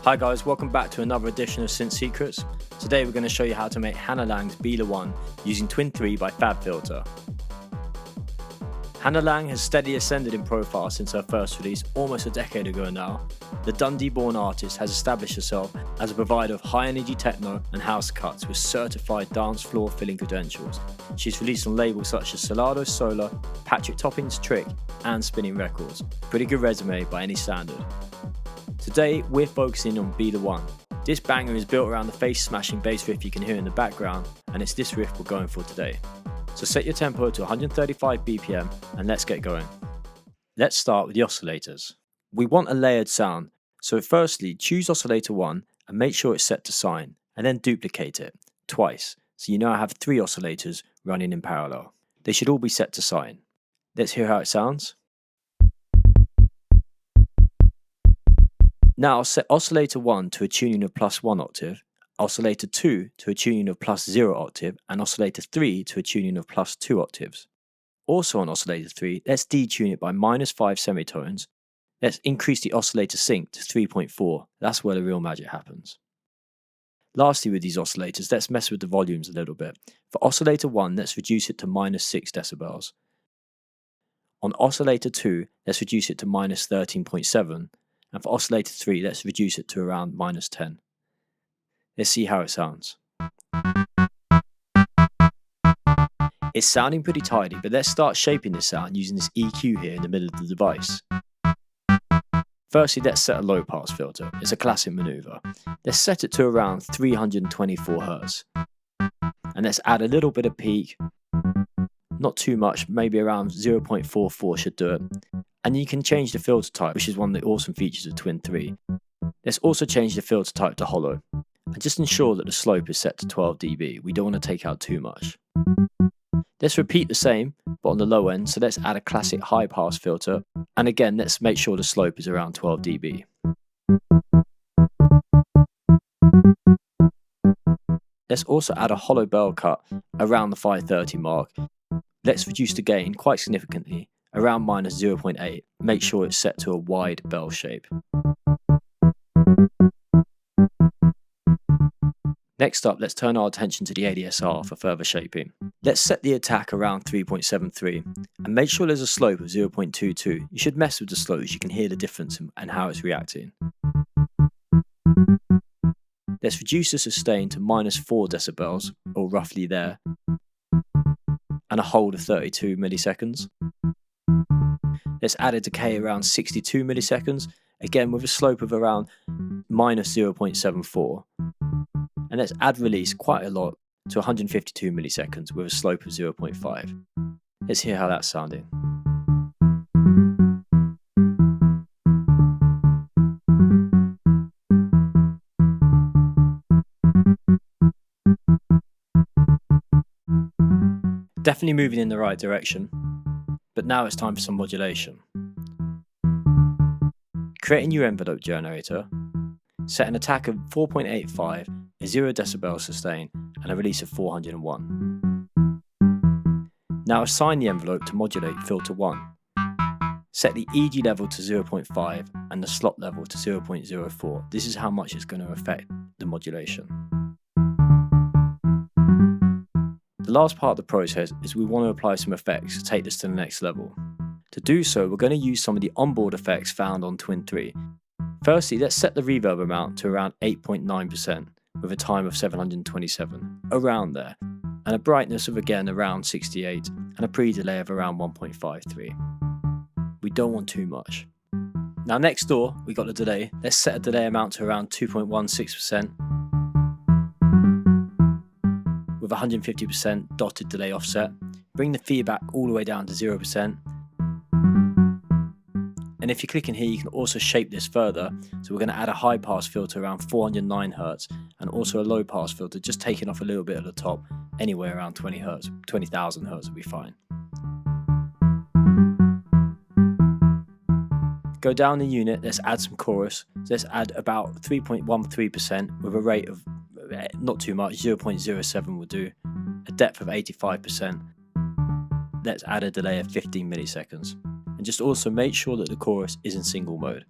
Hi guys, welcome back to another edition of Synth Secrets. Today we're going to show you how to make Hannah Lang's Beeler 1 using Twin 3 by FabFilter. Hannah Laing has steadily ascended in profile since her first release almost a decade ago now. The Dundee-born artist has established herself as a provider of high-energy techno and house cuts with certified dance-floor-filling credentials. She's released on labels such as Solardo, Sola, Patrick Topping's Trick and Spinnin Records. Pretty good resume by any standard. Today we're focusing on Beeler 1. This banger is built around the face-smashing bass riff you can hear in the background, and it's this riff we're going for today. So set your tempo to 135 BPM and let's get going. Let's start with the oscillators. We want a layered sound, so firstly choose oscillator 1 and make sure it's set to sine, and then duplicate it twice, so you now have 3 oscillators running in parallel. They should all be set to sine. Let's hear how it sounds. Now set oscillator 1 to a tuning of +1 octave, oscillator 2 to a tuning of +0 octave, and oscillator 3 to a tuning of +2 octaves. Also on oscillator 3, let's detune it by -5 semitones. Let's increase the oscillator sync to 3.4, that's where the real magic happens. Lastly with these oscillators, let's mess with the volumes a little bit. For oscillator 1, let's reduce it to -6 decibels. On oscillator 2, let's reduce it to -13.7, and for oscillator 3, let's reduce it to around -10. Let's see how it sounds. It's sounding pretty tidy, but let's start shaping this sound using this EQ here in the middle of the device. Firstly, let's set a low pass filter. It's a classic maneuver. Let's set it to around 324 Hz. And let's add a little bit of peak. Not too much, maybe around 0.44 should do it. And you can change the filter type, which is one of the awesome features of Twin 3. Let's also change the filter type to hollow. And just ensure that the slope is set to 12 dB. We don't want to take out too much. Let's repeat the same, but on the low end, so let's add a classic high pass filter. And again, let's make sure the slope is around 12 dB. Let's also add a hollow bell cut around the 530 mark. Let's reduce the gain quite significantly, around -0.8. Make sure it's set to a wide bell shape. Next up, let's turn our attention to the ADSR for further shaping. Let's set the attack around 3.73 and make sure there's a slope of 0.22. You should mess with the slopes, you can hear the difference and how it's reacting. Let's reduce the sustain to -4 decibels, or roughly there, and a hold of 32 milliseconds. Let's add a decay around 62 milliseconds, again with a slope of around -0.74. And let's add release quite a lot to 152 milliseconds with a slope of 0.5. Let's hear how that's sounding. Definitely moving in the right direction, but now it's time for some modulation. Create a new envelope generator, set an attack of 4.85, a 0 decibel sustain, and a release of 401. Now assign the envelope to modulate filter 1. Set the EG level to 0.5 and the slot level to 0.04. This is how much it's going to affect the modulation. The last part of the process is we want to apply some effects to take this to the next level. To do so, we're going to use some of the onboard effects found on Twin 3. Firstly, let's set the reverb amount to around 8.9% with a time of 727, around there, and a brightness of again around 68 and a pre-delay of around 1.53. We don't want too much. Now next door, we got the delay. Let's set a delay amount to around 2.16% with 150% dotted delay offset. Bring the feedback all the way down to 0%. And if you click in here, you can also shape this further. So we're going to add a high pass filter around 409 Hz and also a low pass filter, just taking off a little bit at the top, anywhere around 20 Hz, 20,000 Hz will be fine. Go down the unit, let's add some chorus. So let's add about 3.13% with a rate of not too much, 0.07 will do, a depth of 85%. Let's add a delay of 15 milliseconds. And just also make sure that the chorus is in single mode.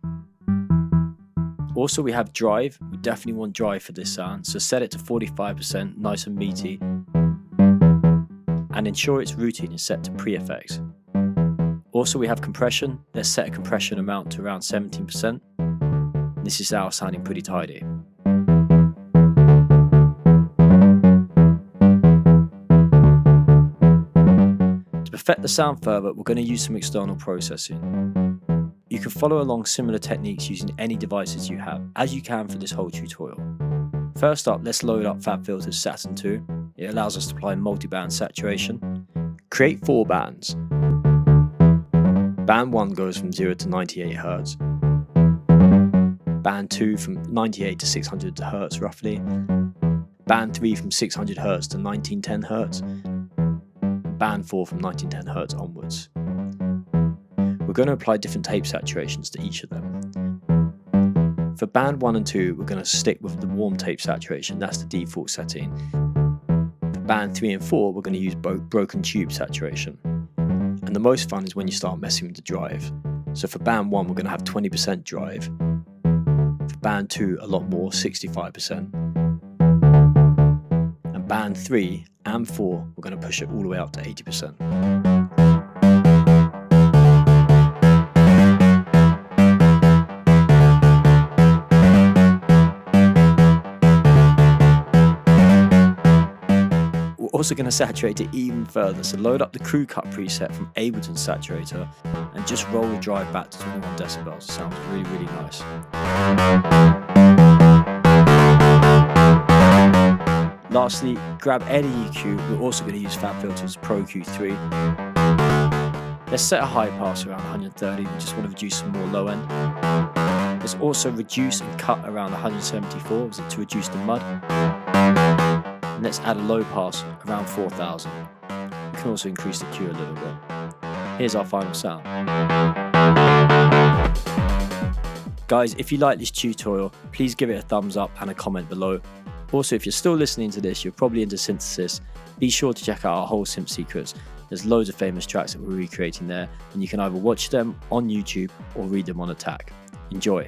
Also we have drive. We definitely want drive for this sound, so set it to 45%, nice and meaty, and ensure its routing is set to pre-effects. Also we have compression. Let's set a compression amount to around 17%. This is now sounding pretty tidy. To perfect the sound further, we're going to use some external processing. You can follow along similar techniques using any devices you have, as you can for this whole tutorial. First up, let's load up FabFilter's Saturn 2. It allows us to apply multi-band saturation. Create 4 bands. Band 1 goes from 0 to 98 Hz. Band 2 from 98 to 600 Hz roughly. Band 3 from 600 Hz to 1910 Hz. Band 4 from 1910 Hz onwards. We're going to apply different tape saturations to each of them. For band 1 and 2, we're going to stick with the warm tape saturation, that's the default setting. For band 3 and 4, we're going to use broken tube saturation. And the most fun is when you start messing with the drive. So for band 1, we're going to have 20% drive. For band 2, a lot more, 65%. And band 3 and 4, we're going to push it all the way up to 80%. Also going to saturate it even further, so load up the crew cut preset from Ableton's saturator and just roll the drive back to 21 decibels. It sounds really nice. Lastly, grab any EQ. We're also going to use FabFilter's Pro Q3. Let's set a high pass around 130, we just want to reduce some more low end. Let's also reduce and cut around 174 to reduce the mud. And let's add a low pass around 4000. We can also increase the Q a little bit. Here's our final sound. Guys, if you like this tutorial, please give it a thumbs up and a comment below. Also, if you're still listening to this, you're probably into synthesis. Be sure to check out our whole Synth Secrets. There's loads of famous tracks that we're recreating there, and you can either watch them on YouTube or read them on Attack. Enjoy.